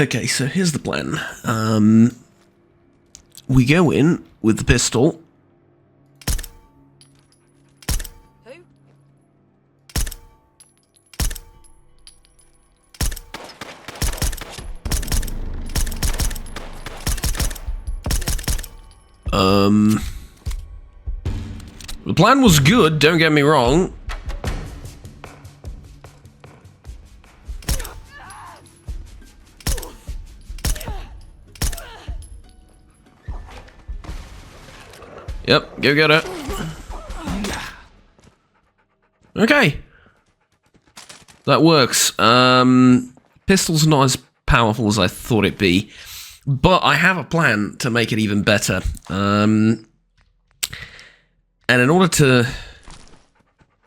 Okay, so here's the plan. We go in with the pistol. The plan was good, don't get me wrong. Yep, go get it. Okay. That works. Pistol's not as powerful as I thought it'd be, but I have a plan to make it even better. And in order to,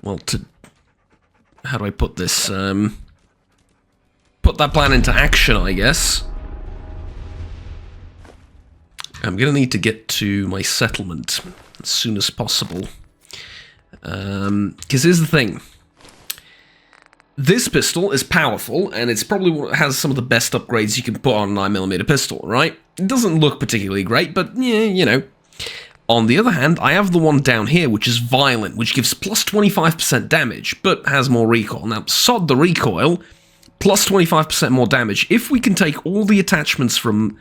well, how do I put this? Put that plan into action, I guess. I'm going to need to get to my settlement as soon as possible. Because here's the thing. This pistol is powerful, and it's probably what has some of the best upgrades you can put on a 9mm pistol, right? It doesn't look particularly great, but yeah, you know. On the other hand, I have the one down here, which is violent, which gives plus 25% damage, but has more recoil. Now, sod the recoil, plus 25% more damage. If we can take all the attachments from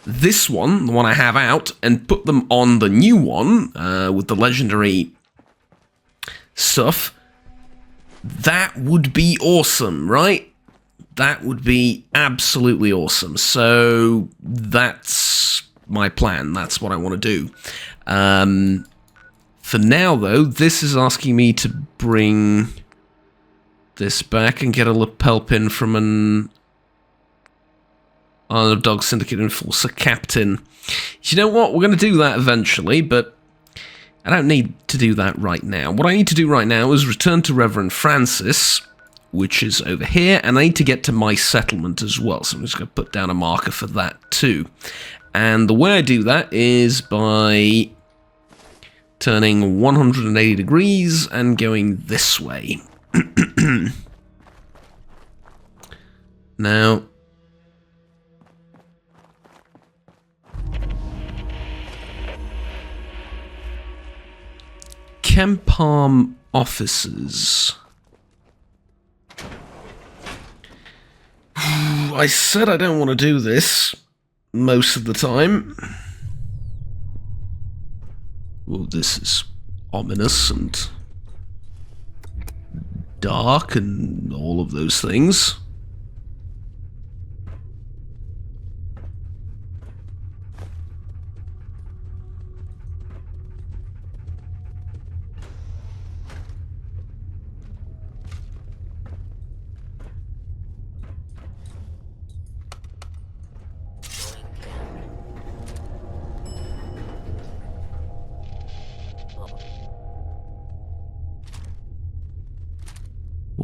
this one, the one I have out, and put them on the new one, with the legendary stuff, that would be awesome, right? That would be absolutely awesome. So, that's my plan. That's what I want to do. For now, though, this is asking me to bring this back and get a lapel pin from an Underdog Syndicate Enforcer Captain. You know what? We're going to do that eventually, but I don't need to do that right now. What I need to do right now is return to Reverend Francis, which is over here, and I need to get to my settlement as well, so I'm just going to put down a marker for that too. And the way I do that is by turning 180 degrees and going this way. Now, Kempharm offices. I said I don't want to do this most of the time. Well, this is ominous and dark and all of those things.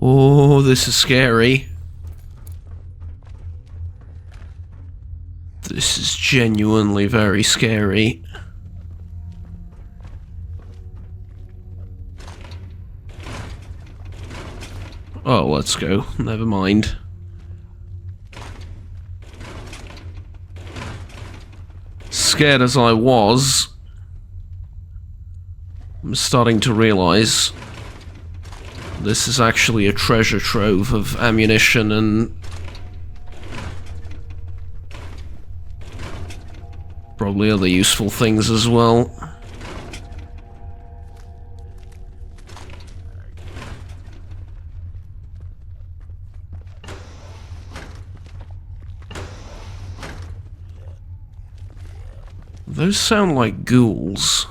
Oh, this is scary. This is genuinely very scary. Oh, let's go. Never mind. Scared as I was, I'm starting to realize this is actually a treasure trove of ammunition and probably other useful things as well. Those sound like ghouls.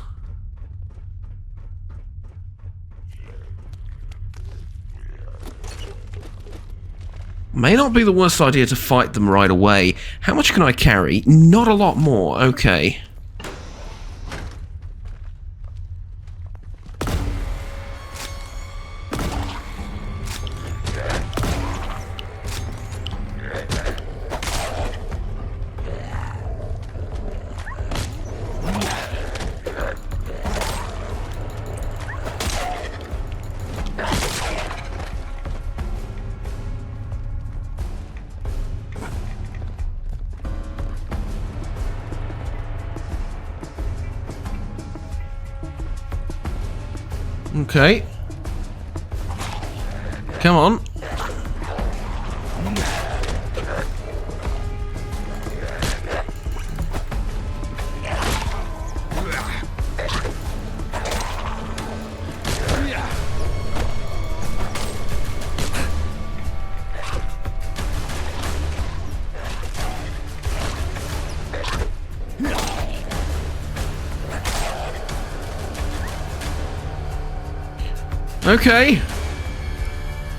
May not be the worst idea to fight them right away. How much can I carry? Not a lot more. Okay. Okay. Come on. Okay.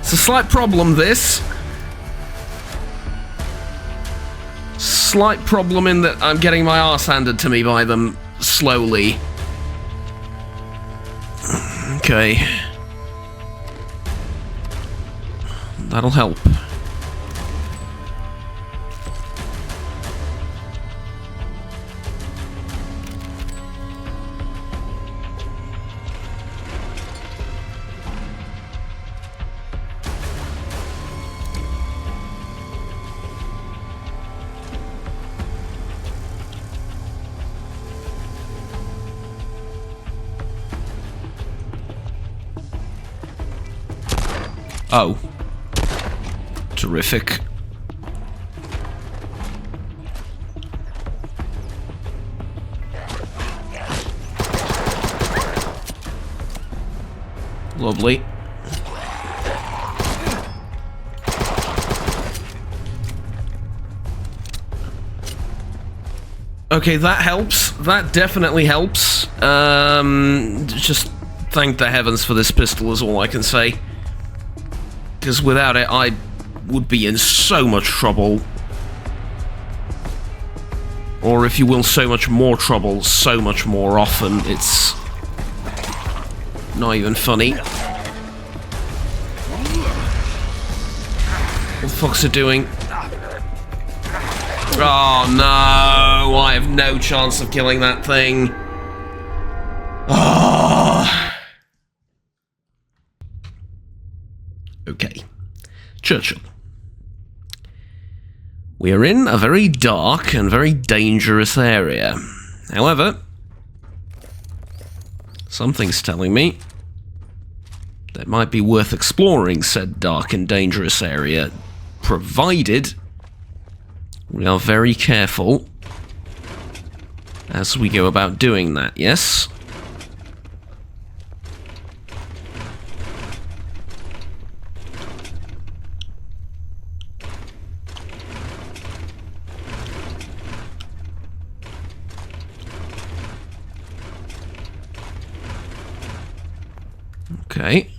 It's a slight problem, this. Slight problem in that I'm getting my arse handed to me by them slowly. Okay. That'll help. Oh. Terrific. Lovely. Okay, that helps. That definitely helps. Just thank the heavens for this pistol is all I can say. Because without it, I would be in so much trouble. Or if you will, so much more trouble, so much more often. It's not even funny. What the fuck's it doing? Oh no, I have no chance of killing that thing. Oh. Okay. Churchill. We are in a very dark and very dangerous area. However, something's telling me that it might be worth exploring said dark and dangerous area, provided we are very careful as we go about doing that, yes? Okay.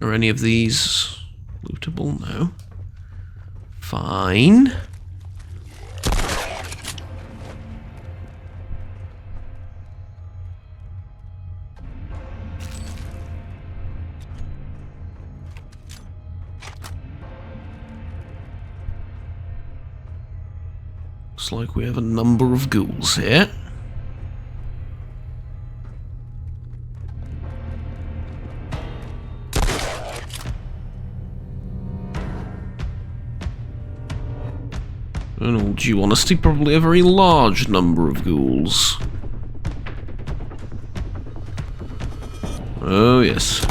Are any of these lootable? No. Fine. Looks like we have a number of ghouls here. In all due honesty, probably a very large number of ghouls. Oh, yes.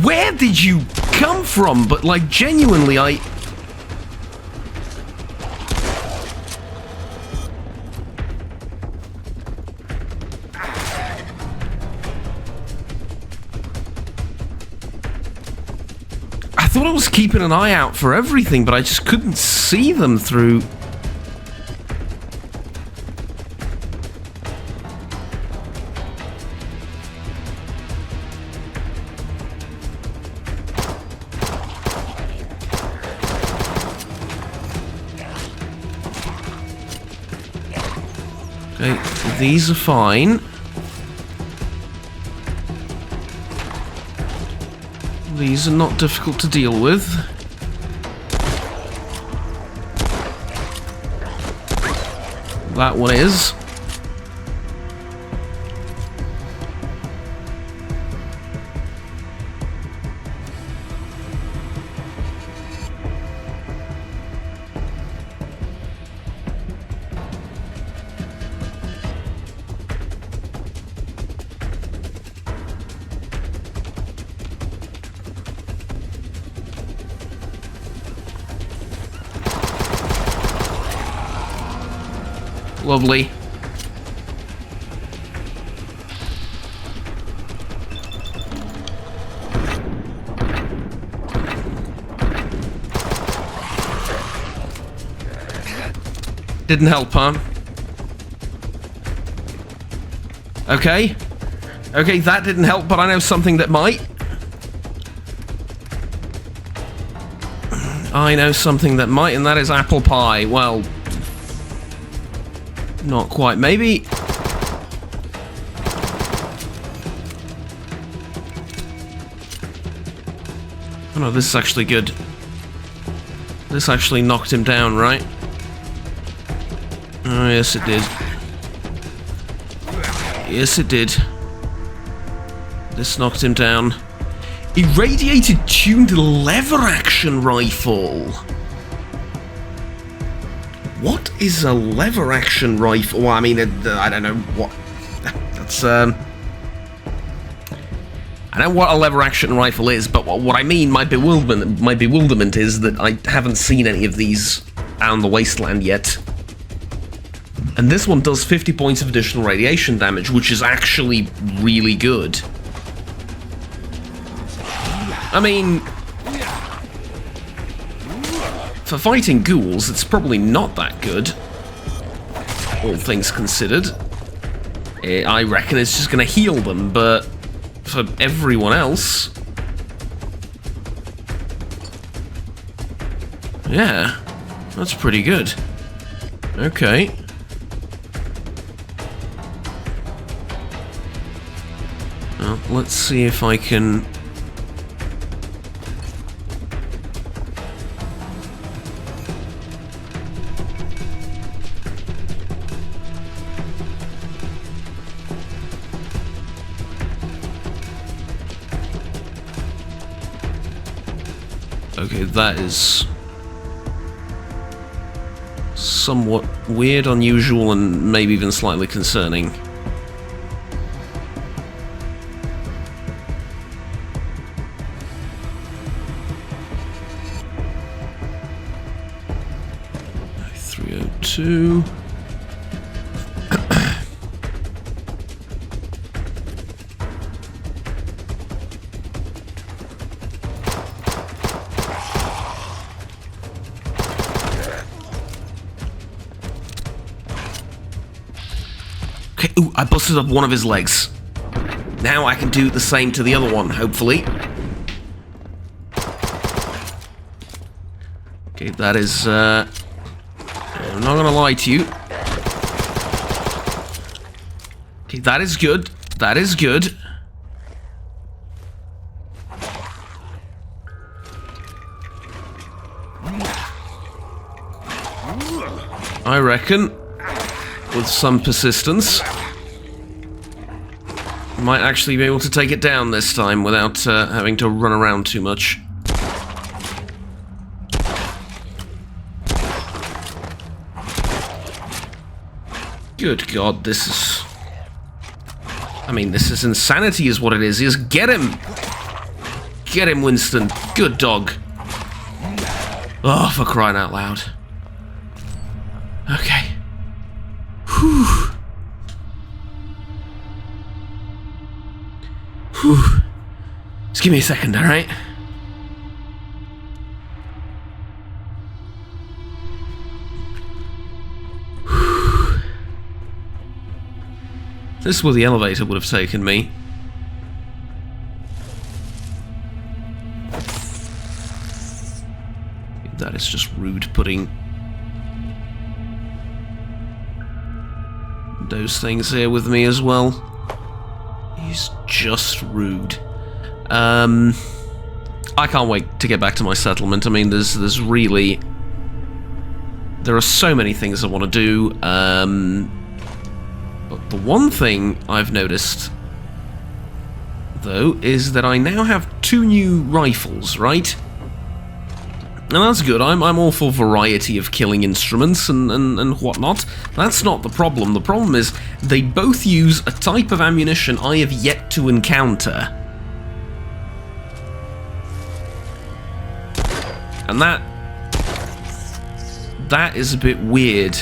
Where did you come from? But, like, genuinely, I thought I was keeping an eye out for everything, but I just couldn't see them through. Okay, these are fine. These are not difficult to deal with. That one is. Lovely. Didn't help, huh? Okay. Okay, that didn't help, but I know something that might. I know something that might, and that is apple pie. Well, not quite, maybe. Oh no, this is actually good. This actually knocked him down, right? Oh, yes it did. Yes it did. This knocked him down. Irradiated tuned lever action rifle. What is a lever action rifle? Well, I mean, I don't know what. That's I know what a lever action rifle is, but what I mean, my bewilderment is that I haven't seen any of these out in the wasteland yet. And this one does 50 points of additional radiation damage, which is actually really good. I mean, for fighting ghouls, it's probably not that good, all things considered. I reckon it's just going to heal them, but for everyone else... yeah, that's pretty good. Okay. Well, let's see if I can... okay, that is somewhat weird, unusual, and maybe even slightly concerning. .302. Okay, ooh, I busted up one of his legs. Now I can do the same to the other one, hopefully. Okay, that is, I'm not gonna lie to you. Okay, that is good. That is good. I reckon, with some persistence, might actually be able to take it down this time without having to run around too much. Good God, this is... I mean, this is insanity is what it is. Just get him! Get him, Winston. Good dog. Oh, for crying out loud. Okay. Whew. Whew. Just give me a second, alright? This is where the elevator would have taken me. That is just rude putting those things here with me as well. He's just rude. I can't wait to get back to my settlement. I mean, there's really There are so many things I want to do, but the one thing I've noticed, though, is that I now have 2 new rifles, right? And that's good. I'm all for variety of killing instruments and whatnot. That's not the problem. The problem is they both use a type of ammunition I have yet to encounter. And that is a bit weird,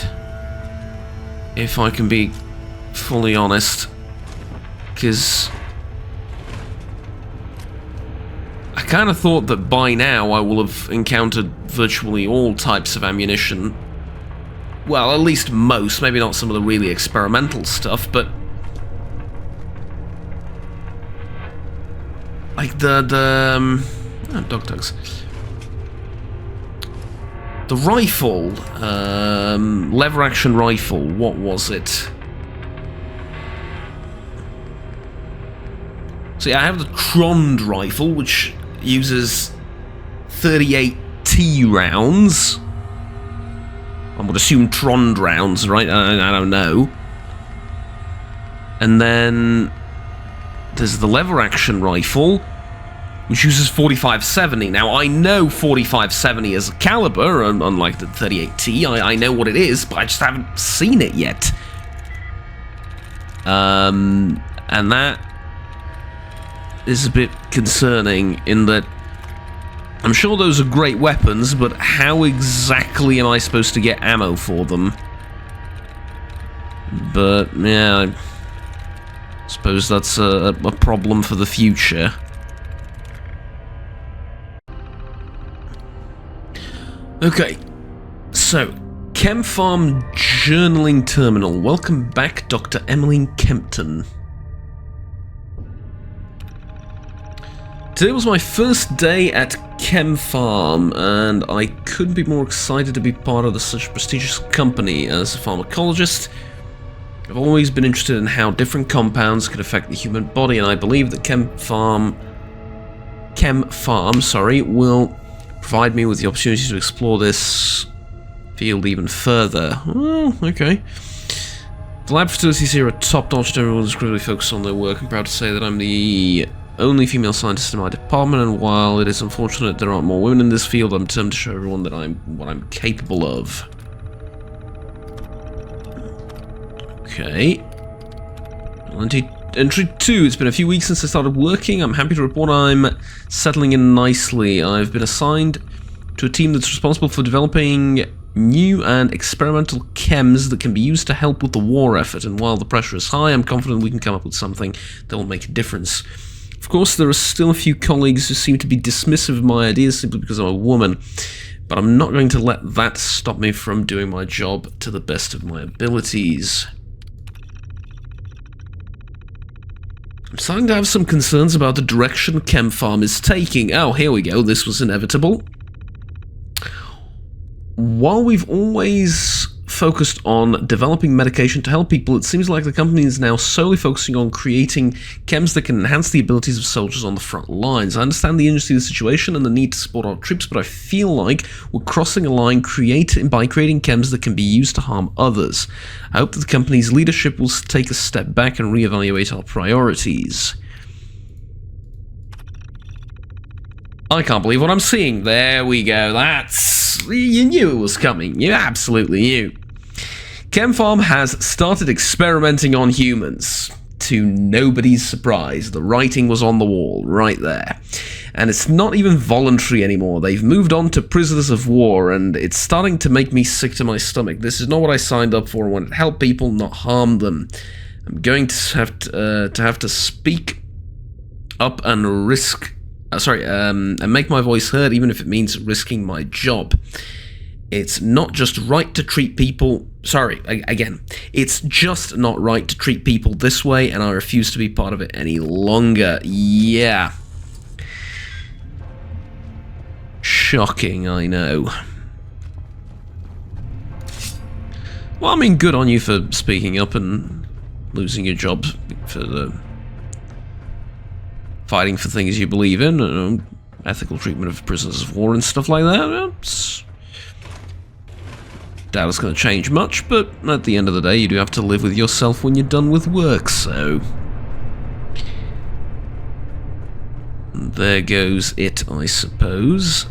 if I can be fully honest, because I kind of thought that by now I will have encountered virtually all types of ammunition. Well, at least most, maybe not some of the really experimental stuff, but like dog tugs. The rifle, lever action rifle, what was it? See, I have the Trond rifle, which uses 38T rounds. I would assume Trond rounds, right? I don't know. And then there's the lever action rifle, which uses 4570. Now, I know 4570 as a caliber, unlike the 38T. I know what it is, but I just haven't seen it yet. And that is a bit concerning in that I'm sure those are great weapons, but how exactly am I supposed to get ammo for them? But, yeah, I suppose that's a problem for the future. Okay, so, Kempfarm Journaling Terminal. Welcome back, Dr. Emmeline Kempton. Today was my first day at Kempfarm, and I couldn't be more excited to be part of such a prestigious company. As a pharmacologist, I've always been interested in how different compounds can affect the human body, and I believe that Kempfarm, will provide me with the opportunity to explore this field even further. Oh, okay. The lab facilities here are top-notch. Everyone is really focused on their work. I'm proud to say that I'm the only female scientist in my department, and while it is unfortunate there aren't more women in this field, I'm determined to show everyone that what I'm capable of. Okay. Entry 2. It's been a few weeks since I started working. I'm happy to report I'm settling in nicely. I've been assigned to a team that's responsible for developing new and experimental chems that can be used to help with the war effort, and while the pressure is high, I'm confident we can come up with something that will make a difference. Of course, there are still a few colleagues who seem to be dismissive of my ideas simply because I'm a woman, but I'm not going to let that stop me from doing my job to the best of my abilities. I'm starting to have some concerns about the direction Kempfarm is taking. Oh, here we go. This was inevitable. While we've always focused on developing medication to help people, it seems like the company is now solely focusing on creating chems that can enhance the abilities of soldiers on the front lines. I understand the urgency of the situation and the need to support our troops, but I feel like we're crossing a line by creating chems that can be used to harm others. I hope that the company's leadership will take a step back and reevaluate our priorities. I can't believe what I'm seeing. There we go. You knew it was coming. You absolutely knew. Kempfarm has started experimenting on humans. To nobody's surprise, the writing was on the wall, right there. And it's not even voluntary anymore. They've moved on to prisoners of war, and it's starting to make me sick to my stomach. This is not what I signed up for. I wanted to help people, not harm them. I'm going to have to speak up and and make my voice heard, even if it means risking my job. It's not just right to treat people... It's just not right to treat people this way, and I refuse to be part of it any longer. Yeah. Shocking, I know. Well, I mean, good on you for speaking up and losing your job for the... fighting for things you believe in, ethical treatment of prisoners of war and stuff like that. Doubt it's going to change much, but at the end of the day, you do have to live with yourself when you're done with work, so... There goes it, I suppose.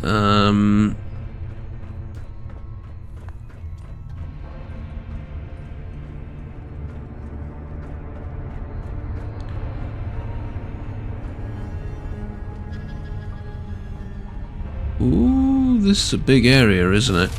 Ooh, this is a big area, isn't it?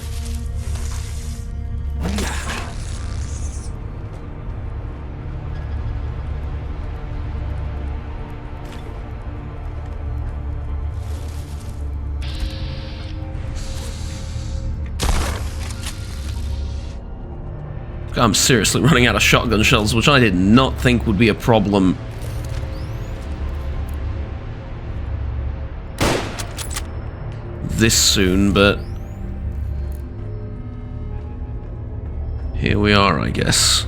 I'm seriously running out of shotgun shells, which I did not think would be a problem. This soon, but here we are, I guess.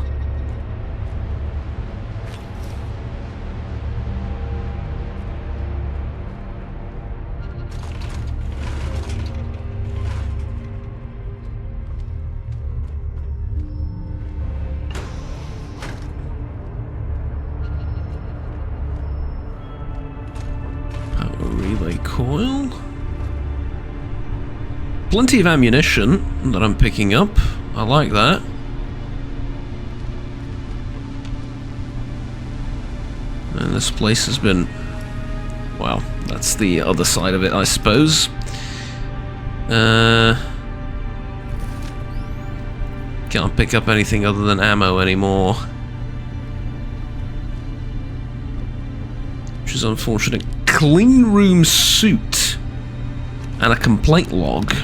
Power relay coil. Plenty of ammunition that I'm picking up. I like that. And this place has been... well, that's the other side of it, I suppose. Can't pick up anything other than ammo anymore. Which is unfortunate. Clean room suit. And a complaint log.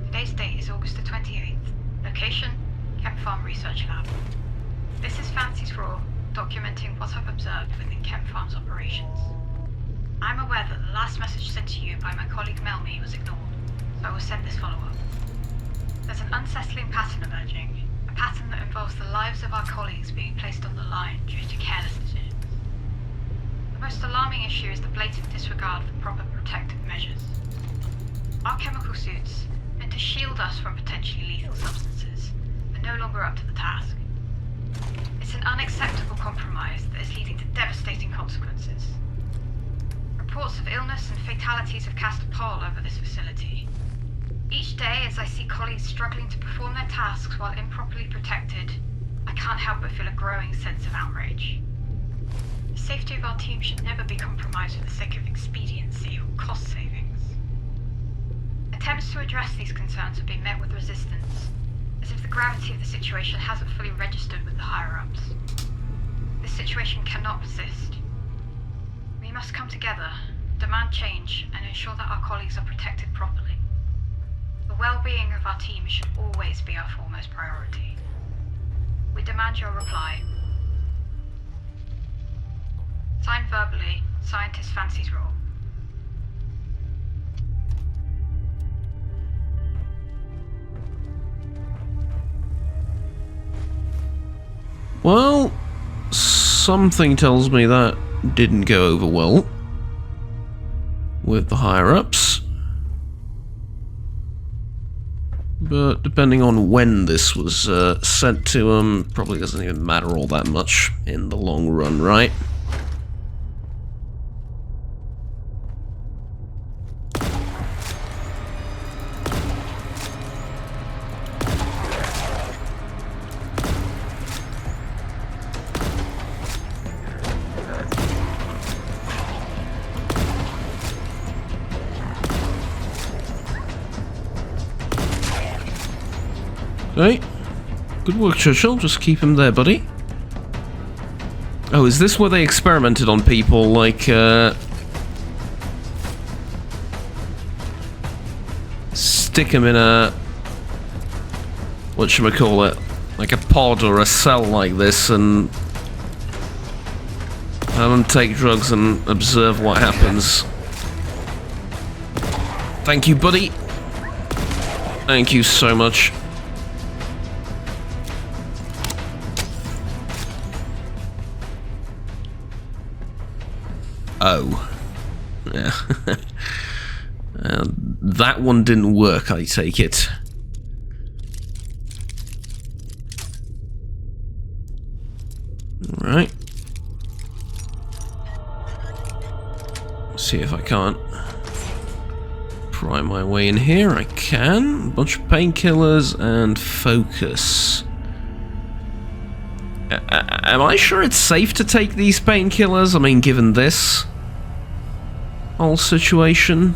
Today's date is August the 28th. Location, Kempfarm Research Lab. This is Fancy's Raw, documenting what I've observed within Kempfarm's operations. I'm aware that the last message sent to you by my colleague Melmy was ignored, so I will send this follow-up. There's an unsettling pattern emerging, a pattern that involves the lives of our colleagues being placed on the line due to careless decisions. The most alarming issue is the blatant disregard for proper protective measures. Our chemical suits, meant to shield us from potentially lethal substances, are no longer up to the task. It's an unacceptable compromise that is leading to devastating consequences. Reports of illness and fatalities have cast a pall over this facility. Each day, as I see colleagues struggling to perform their tasks while improperly protected, I can't help but feel a growing sense of outrage. The safety of our team should never be compromised for the sake of expediency or cost savings. Attempts to address these concerns have been met with resistance, as if the gravity of the situation hasn't fully registered with the higher-ups. This situation cannot persist. We must come together, demand change, and ensure that our colleagues are protected properly. The well-being of our team should always be our foremost priority. We demand your reply. Signed verbally, Scientist Fancy's Raw. Well, something tells me that didn't go over well with the higher-ups. But depending on when this was sent to them, probably doesn't even matter all that much in the long run, right? Okay. Good work, Churchill. Just keep him there, buddy. Oh, is this where they experimented on people, like, stick him in a... whatchamacallit? Like a pod or a cell like this, and... have them take drugs and observe what happens. Thank you, buddy. Thank you so much. Oh. Yeah. That one didn't work, I take it. Alright. See if I can't pry my way in here. I can. A bunch of painkillers and focus. Am I sure it's safe to take these painkillers? I mean, given this whole situation.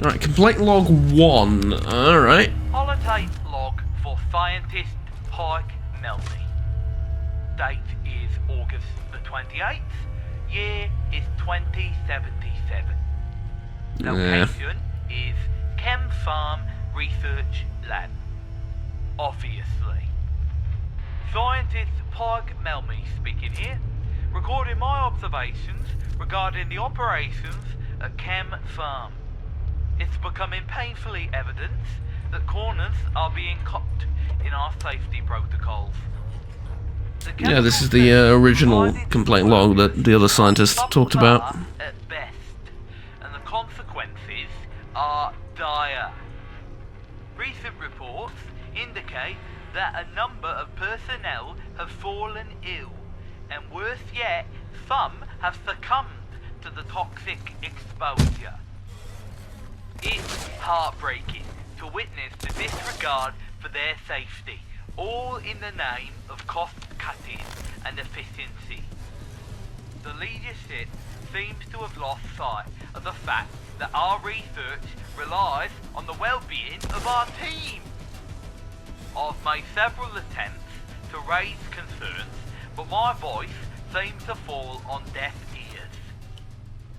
Alright, complaint log 1. Alright. Holotape log for scientist Pike Melby. Date is August the 28th. Year is 2077. Location is Kempfarm Research Lab. Obviously. Scientist Pike Melby speaking here, recording my observations regarding the operations at Kempfarm. It's becoming painfully evident that corners are being cut in our safety protocols. Yeah, this is the original complaint log that the other scientists talked about. At best, and the consequences are dire. Recent reports indicate that a number of personnel have fallen ill, and worse yet, some have succumbed to the toxic exposure. It's heartbreaking to witness the disregard for their safety, all in the name of cost cutting and efficiency. The leadership seems to have lost sight of the fact that our research relies on the well-being of our team. I've made several attempts to raise concerns, but my voice seems to fall on deaf ears.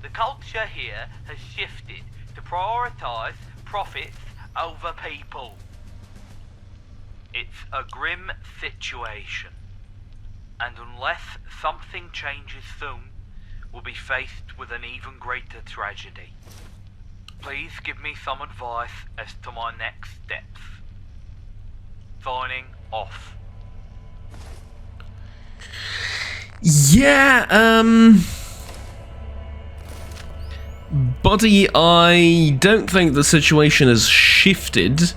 The culture here has shifted to prioritise profits over people. It's a grim situation, and unless something changes soon, we'll be faced with an even greater tragedy. Please give me some advice as to my next steps. Signing off. Yeah, buddy, I don't think the situation has shifted.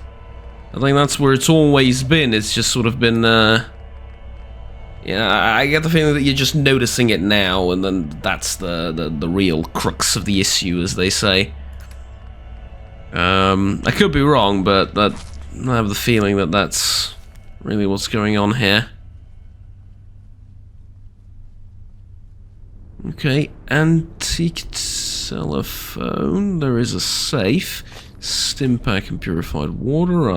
I think that's where it's always been. It's just sort of been, yeah, I get the feeling that you're just noticing it now, and then that's the real crux of the issue, as they say. I could be wrong, but I have the feeling that that's really what's going on here. Okay, antique telephone. There is a safe. Stimpack and purified water.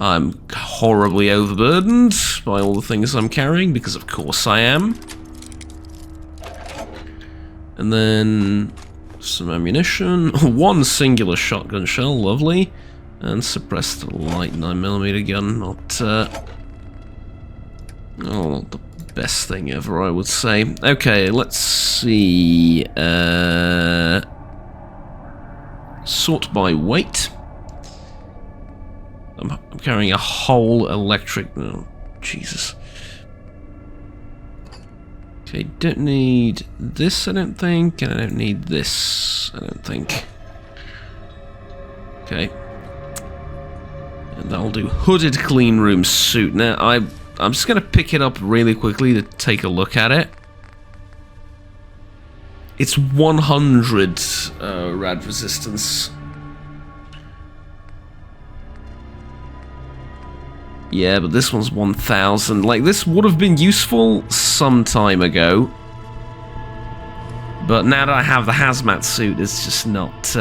I'm horribly overburdened by all the things I'm carrying, because of course I am. And then some ammunition. One singular shotgun shell, lovely. And suppressed light 9mm gun. Not the best thing ever, I would say. Okay, let's see. Sort by weight. I'm carrying a whole electric. Oh, Jesus. Okay, don't need this, I don't think, and I don't need this, I don't think. Okay. And that'll do. Hooded clean room suit. Now, I'm just gonna pick it up really quickly to take a look at it. It's 100 rad resistance. Yeah, but this one's 1000. Like, this would have been useful some time ago. But now that I have the hazmat suit, it's just not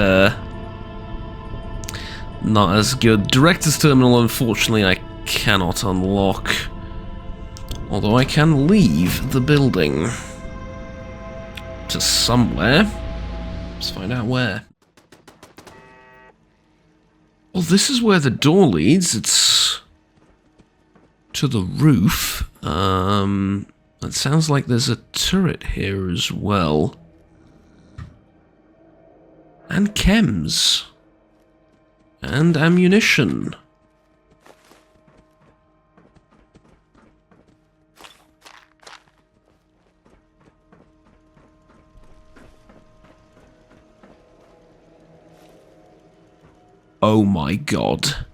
as good. Director's Terminal, unfortunately, I cannot unlock. Although I can leave the building. To somewhere. Let's find out where. Well, this is where the door leads. It's to the roof. It sounds like there's a turret here as well. And chems. And ammunition. Oh my god.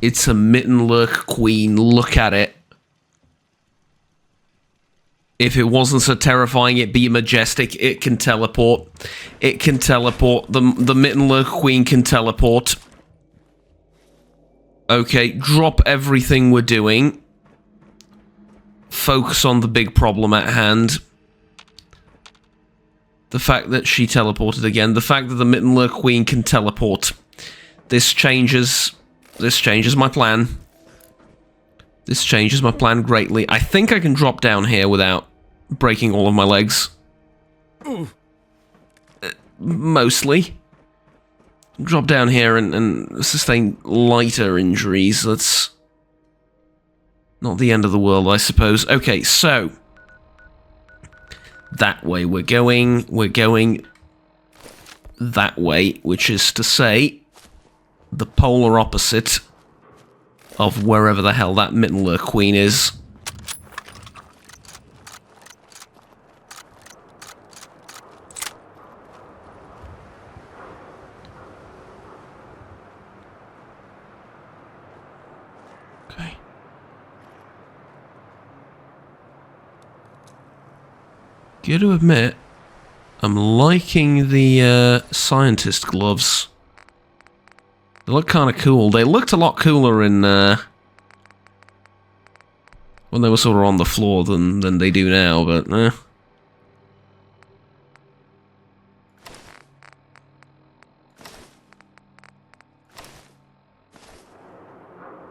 It's a Mittenlurk Queen. Look at it. If it wasn't so terrifying, it'd be majestic. It can teleport. It can teleport. The Mittenlurk Queen can teleport. Okay, drop everything we're doing. Focus on the big problem at hand. The fact that she teleported again. The fact that the Mittenlurk Queen can teleport. This changes my plan. This changes my plan greatly. I think I can drop down here without breaking all of my legs. Mostly. Drop down here and sustain lighter injuries. That's not the end of the world, I suppose. Okay, so that way we're going that way, which is to say the polar opposite of wherever the hell that Mittenlurk Queen is. Okay. Got to admit, I'm liking the scientist gloves. They look kind of cool. They looked a lot cooler in when they were sort of on the floor than they do now, but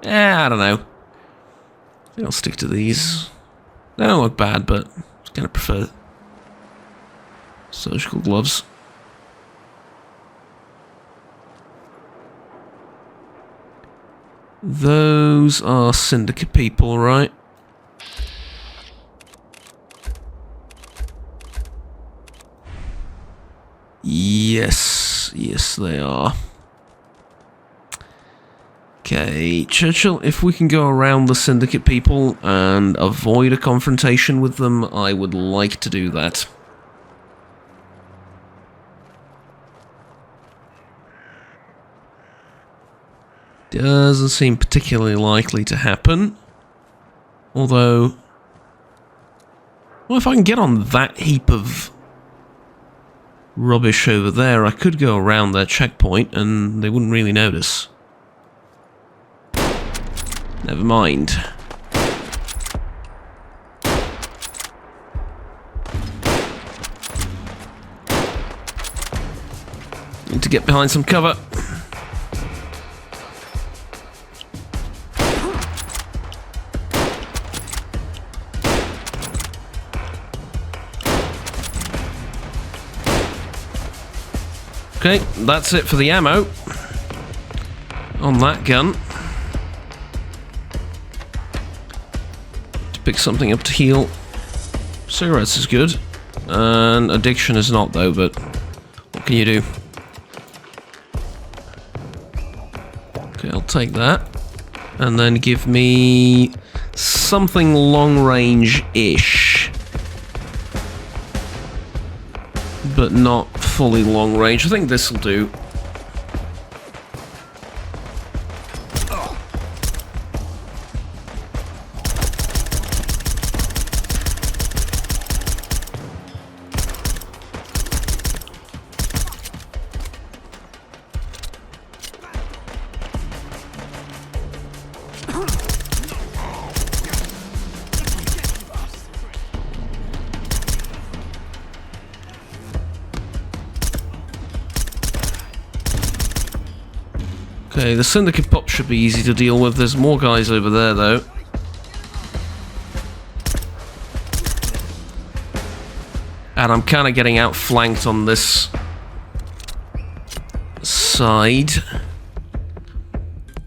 I don't know. I think I'll stick to these. They don't look bad, but I kind of prefer surgical gloves. Those are Syndicate people, right? Yes, yes they are. Okay, Churchill, if we can go around the Syndicate people and avoid a confrontation with them, I would like to do that. Doesn't seem particularly likely to happen. Although, well, if I can get on that heap of rubbish over there, I could go around their checkpoint and they wouldn't really notice. Never mind. Need to get behind some cover. Okay, that's it for the ammo on that gun. To pick something up to heal. Cigarettes is good. And addiction is not, though, but what can you do? Okay, I'll take that. And then give me something long-range-ish. But not fully long range. I think this will do. Okay, the Syndicate pop should be easy to deal with. There's more guys over there, though. And I'm kind of getting outflanked on this side.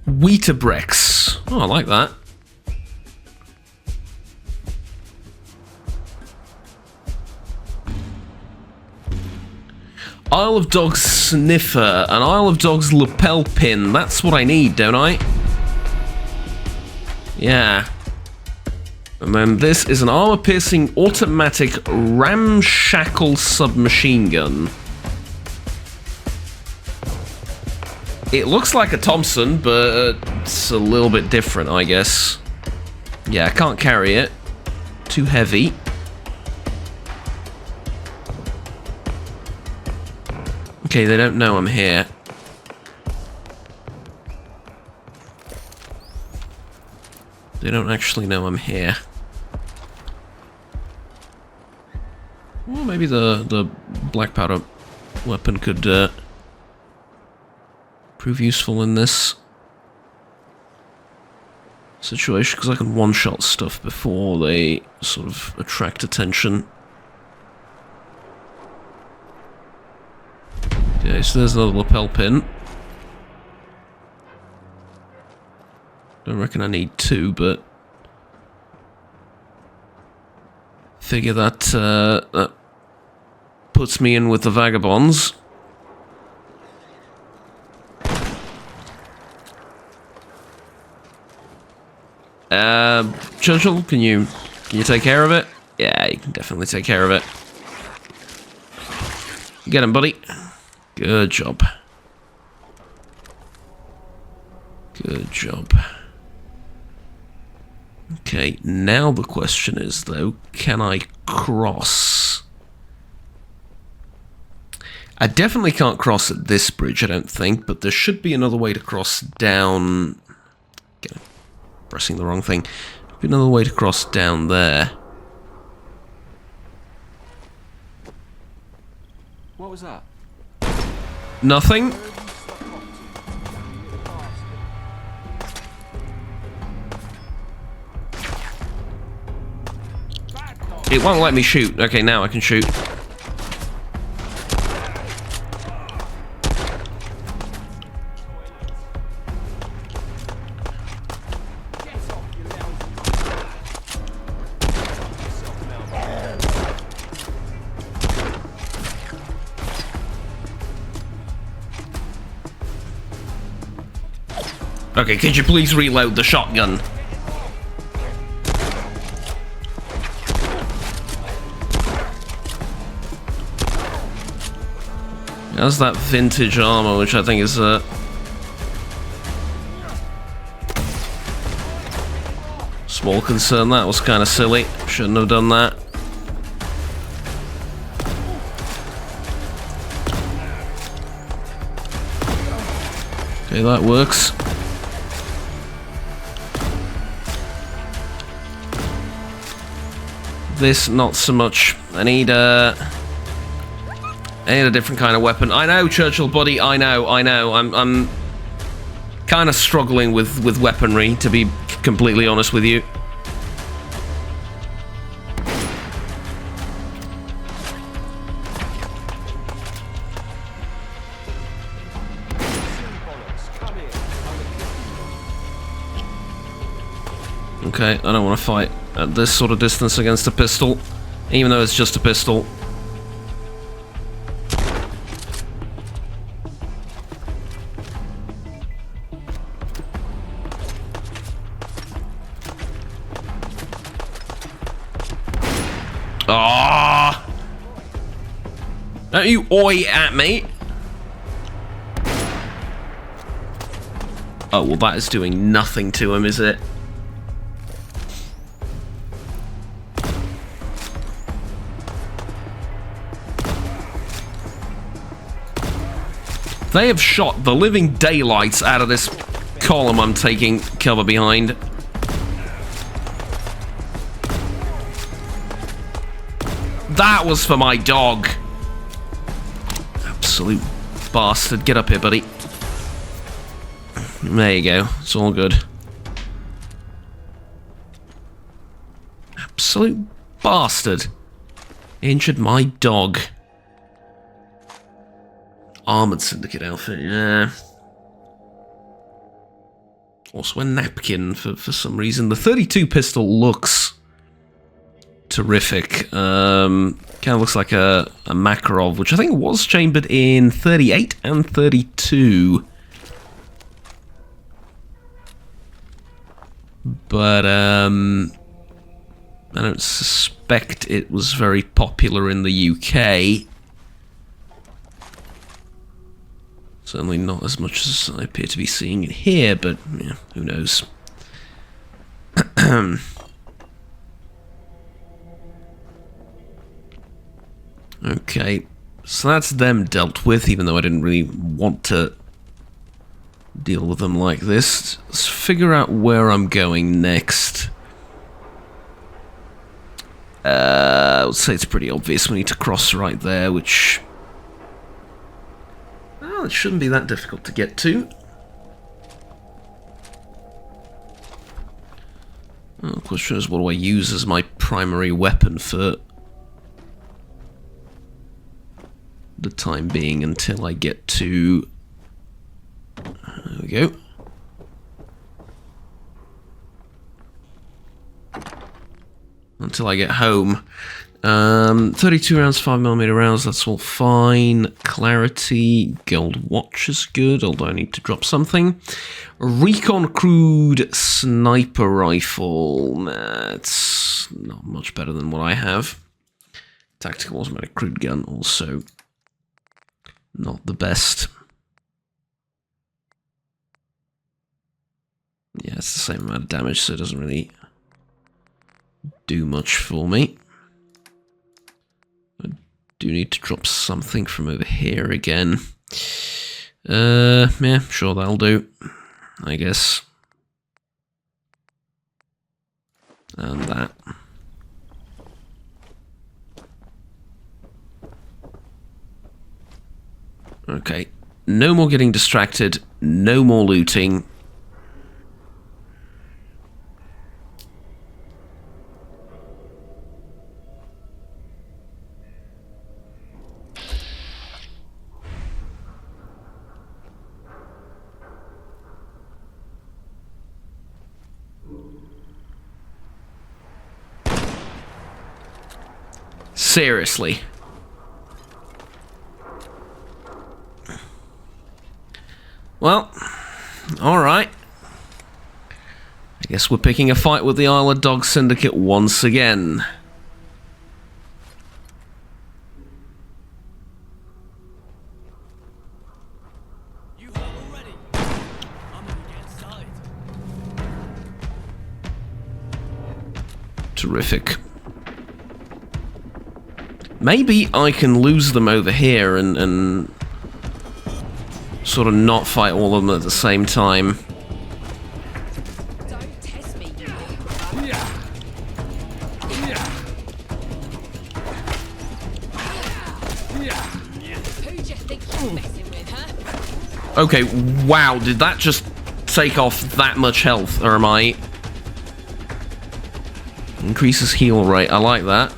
Weetabrex. Oh, I like that. Isle of Dogs sniffer, an Isle of Dogs lapel pin. That's what I need, don't I? Yeah. And then this is an armor-piercing automatic ramshackle submachine gun. It looks like a Thompson, but it's a little bit different, I guess. Yeah, I can't carry it. Too heavy. Okay, they don't know I'm here. They don't actually know I'm here. Well, maybe the black powder weapon could prove useful in this situation, because I can one-shot stuff before they sort of attract attention. Okay, so there's another lapel pin. Don't reckon I need two, but figure that that puts me in with the vagabonds. Churchill, can you take care of it? Yeah, you can definitely take care of it. Get him, buddy. Good job. Good job. Okay, now the question is, though, can I cross? I definitely can't cross at this bridge, I don't think, but there should be another way to cross down... Okay, pressing the wrong thing. Be another way to cross down there. What was that? Nothing. It won't let me shoot. Okay, now I can shoot. Okay, could you please reload the shotgun? How's that vintage armor, which I think is small concern. That was kind of silly. Shouldn't have done that. Okay, that works. This, not so much. I need a different kind of weapon. I know, Churchill, buddy. I know. I'm kind of struggling with weaponry, to be completely honest with you. Okay, I don't want to fight at this sort of distance against a pistol, even though it's just a pistol. Ah! Don't you oi at me! Oh, well, that is doing nothing to him, is it? They have shot the living daylights out of this column I'm taking cover behind. That was for my dog. Absolute bastard. Get up here, buddy. There you go. It's all good. Absolute bastard. Injured my dog. Armored Syndicate outfit, yeah. Also a napkin for some reason. The 32 pistol looks terrific. Kind of looks like a Makarov, which I think was chambered in 38 and 32. But I don't suspect it was very popular in the UK. Certainly not as much as I appear to be seeing it here, but yeah, who knows. Okay, so that's them dealt with, even though I didn't really want to deal with them like this. Let's figure out where I'm going next. I would say it's pretty obvious. We need to cross right there, which... well, it shouldn't be that difficult to get to. Well, the question is, what do I use as my primary weapon for the time being until I get to... there we go. Until I get home. 32 rounds, 5mm rounds, that's all fine. Clarity, gold watch is good, although I need to drop something. Recon crude sniper rifle. Nah, it's not much better than what I have. Tactical automatic crude gun, also not the best. Yeah, it's the same amount of damage, so it doesn't really do much for me. I do need to drop something from over here again. Yeah, sure, that'll do, I guess. And that. Okay, no more getting distracted, no more looting. Seriously. Well, alright. I guess we're picking a fight with the Isle of Dogs Syndicate once again. You have already. I'm gonna get started. Terrific. Maybe I can lose them over here and sort of not fight all of them at the same time. Don't test me, you. Who do you think you're messing with, huh? Okay, wow, did that just take off that much health, or am I... increases heal rate, I like that.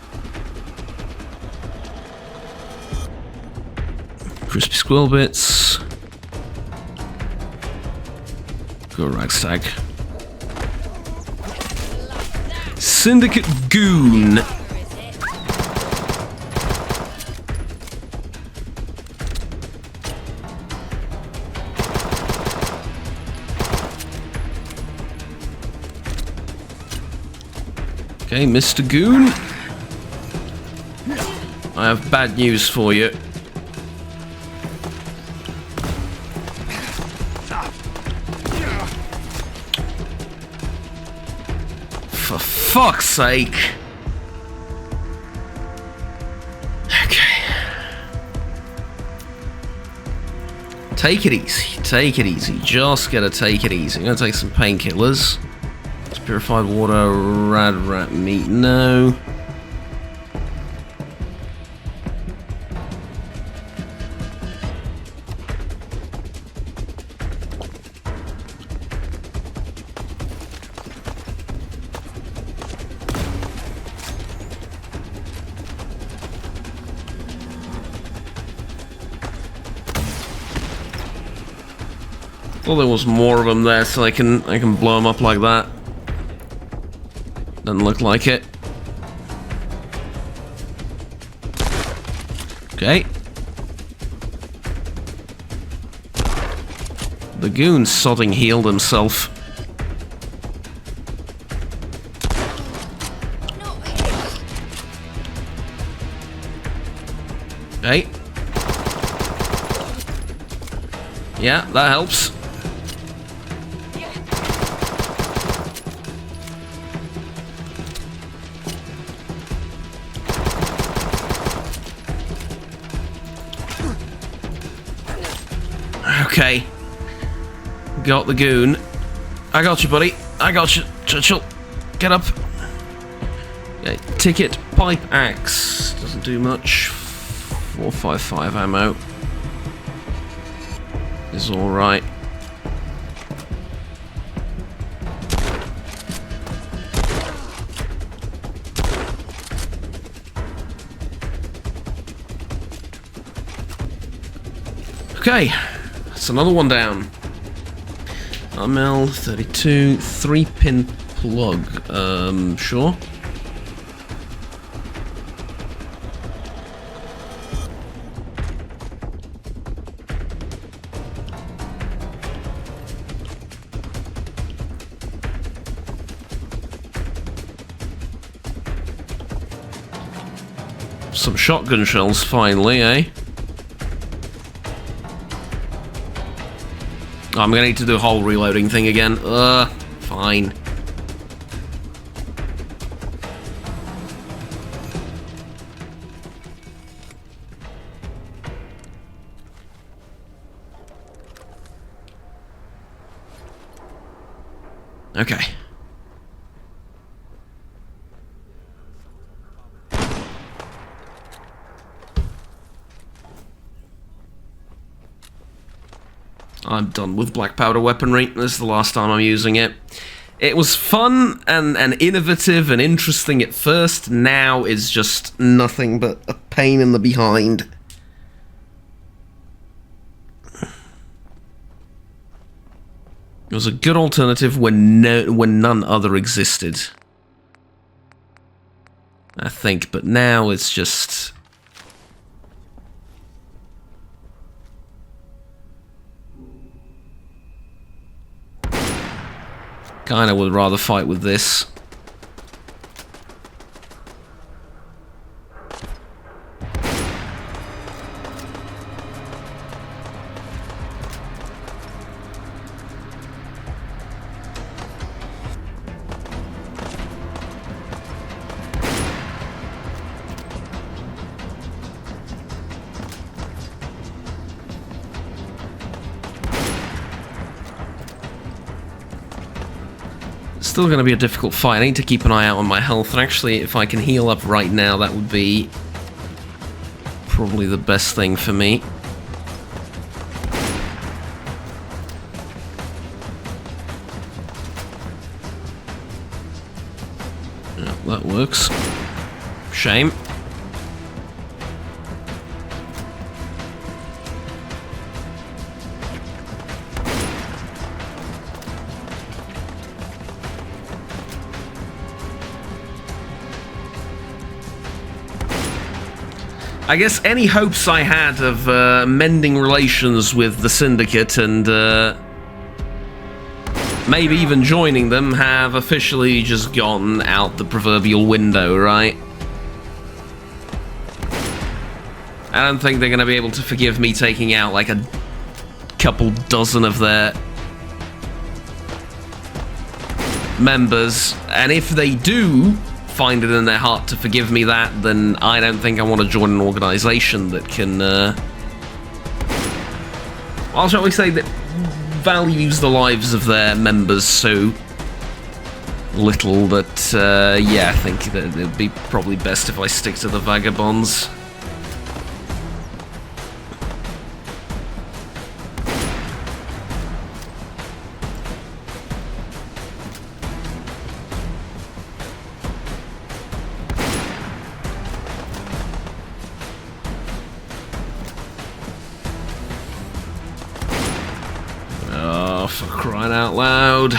Crispy squirrel bits. Go ragstag. Syndicate goon. Okay, Mr. Goon. I have bad news for you. For fuck's sake. Okay. Take it easy. Take it easy. Just gotta take it easy. I'm gonna take some painkillers. Purified water, rad rat meat, no. Thought there was more of them there, so I can blow them up like that. Doesn't look like it. Okay. The goon sodding healed himself. Okay. Yeah, that helps. Okay. Got the goon. I got you, buddy. I got you, Churchill. Get up. Okay, ticket, pipe, axe. Doesn't do much. 455 ammo. Is alright. Okay, that's another one down. RML32, 3-pin plug. Sure. Some shotgun shells finally, eh? Oh, I'm gonna need to do a whole reloading thing again. Fine. Okay. I'm done with black powder weaponry. This is the last time I'm using it. It was fun and innovative and interesting at first. Now it's just nothing but a pain in the behind. It was a good alternative when none other existed, I think, but now it's just... Kinda would rather fight with this. Still going to be a difficult fight. I need to keep an eye out on my health, and actually, if I can heal up right now, that would be probably the best thing for me. Yeah, that works. Shame. I guess any hopes I had of mending relations with the Syndicate and maybe even joining them have officially just gone out the proverbial window, right? I don't think they're going to be able to forgive me taking out like a couple dozen of their members, and if they do find it in their heart to forgive me that, then I don't think I want to join an organization that can, well, shall we say, that values the lives of their members so little that, yeah, I think that it'd be probably best if I stick to the vagabonds. For crying out loud.